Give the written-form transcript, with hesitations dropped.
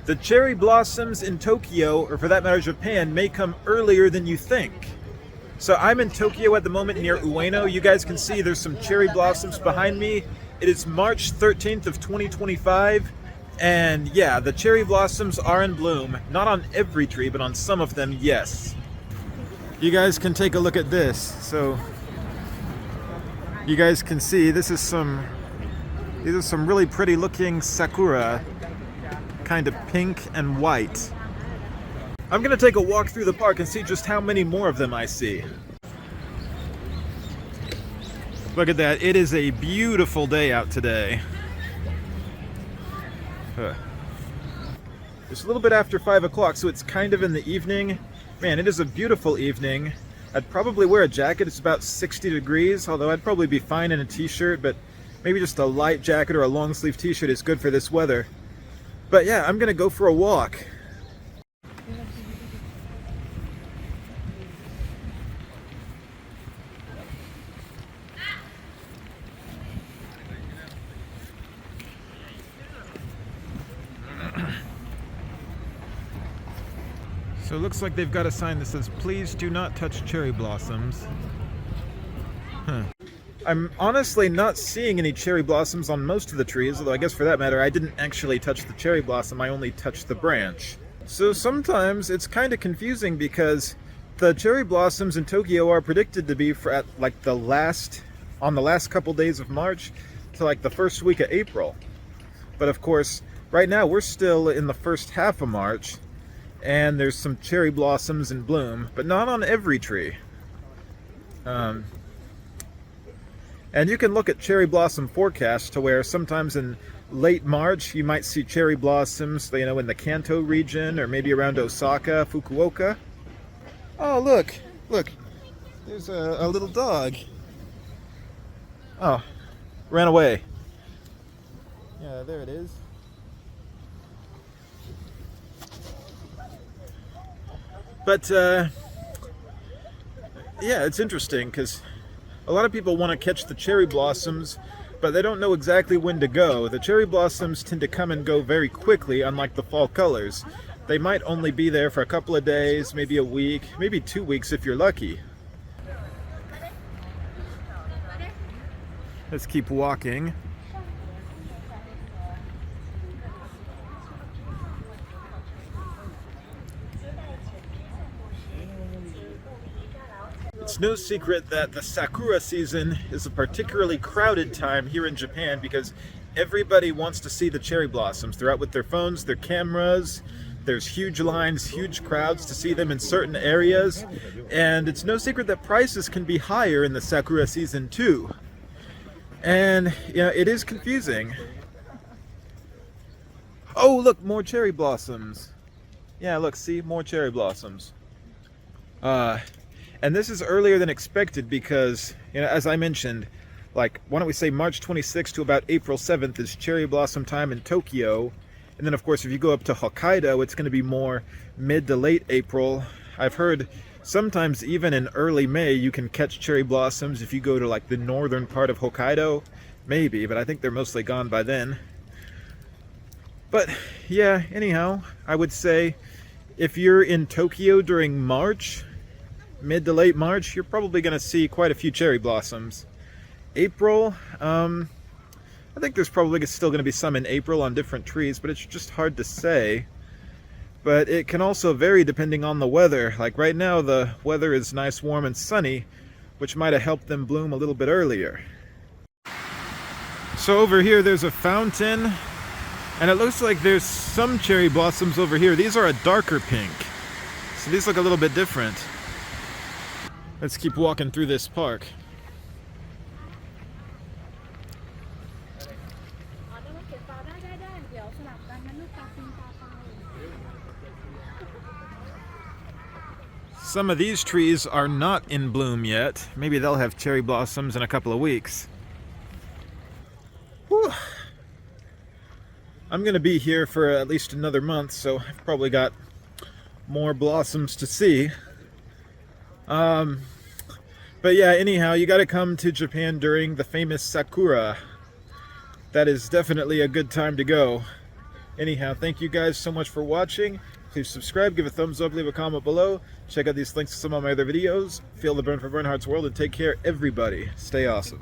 The cherry blossoms in Tokyo, or for that matter Japan, may come earlier than you think. So I'm in Tokyo at the moment near Ueno. You guys can see there's some cherry blossoms behind me. It is March 13th of 2025. And yeah, the cherry blossoms are in bloom. Not on every tree, but on some of them, yes. You guys can take a look at this. So you guys can see these are some really pretty looking Sakura, kind of pink and white. I'm gonna take a walk through the park and see just how many more of them I see. Look at that, it is a beautiful day out today. It's a little bit after 5 o'clock, so it's kind of in the evening. Man, it is a beautiful evening. I'd probably wear a jacket. It's about 60 degrees, although I'd probably be fine in a t-shirt, but maybe just a light jacket or a long sleeve t-shirt is good for this weather. But yeah, I'm gonna go for a walk. So it looks like they've got a sign that says, "Please do not touch cherry blossoms." I'm honestly not seeing any cherry blossoms on most of the trees, although I guess for that matter I didn't actually touch the cherry blossom, I only touched the branch. So sometimes it's kind of confusing because the cherry blossoms in Tokyo are predicted to be for like on the last couple days of March to like the first week of April. But of course, right now we're still in the first half of March, and there's some cherry blossoms in bloom, but not on every tree. And you can look at cherry blossom forecasts to where sometimes in late March you might see cherry blossoms, you know, in the Kanto region or maybe around Osaka, Fukuoka. Oh, look, there's a little dog. Oh, ran away. Yeah, there it is. But yeah, it's interesting because a lot of people want to catch the cherry blossoms, but they don't know exactly when to go. The cherry blossoms tend to come and go very quickly, unlike the fall colors. They might only be there for a couple of days, maybe a week, maybe 2 weeks if you're lucky. Let's keep walking. It's no secret that the Sakura season is a particularly crowded time here in Japan because everybody wants to see the cherry blossoms. They're out with their phones, their cameras. There's huge lines, huge crowds to see them in certain areas. And it's no secret that prices can be higher in the Sakura season too. And you know, it is confusing. Oh, look, more cherry blossoms. Yeah, look, see, more cherry blossoms. And this is earlier than expected because, you know, as I mentioned, like, why don't we say March 26th to about April 7th is cherry blossom time in Tokyo. And then, of course, if you go up to Hokkaido, it's going to be more mid to late April. I've heard sometimes even in early May you can catch cherry blossoms if you go to, like, the northern part of Hokkaido. Maybe, but I think they're mostly gone by then. But, yeah, anyhow, I would say if you're in Tokyo during March, mid to late March, you're probably going to see quite a few cherry blossoms. April, I think there's probably still going to be some in April on different trees, but it's just hard to say. But it can also vary depending on the weather. Like right now, the weather is nice, warm, and sunny, which might have helped them bloom a little bit earlier. So over here, there's a fountain, and it looks like there's some cherry blossoms over here. These are a darker pink, so these look a little bit different. Let's keep walking through this park. Some of these trees are not in bloom yet. Maybe they'll have cherry blossoms in a couple of weeks. Whew. I'm gonna be here for at least another month, so I've probably got more blossoms to see. But yeah, anyhow, you gotta come to Japan during the famous Sakura. That is definitely a good time to go. Anyhow, thank you guys so much for watching. Please subscribe, give a thumbs up, leave a comment below. Check out these links to some of my other videos. Feel the burn for Bernhardt's World, and take care, everybody. Stay awesome.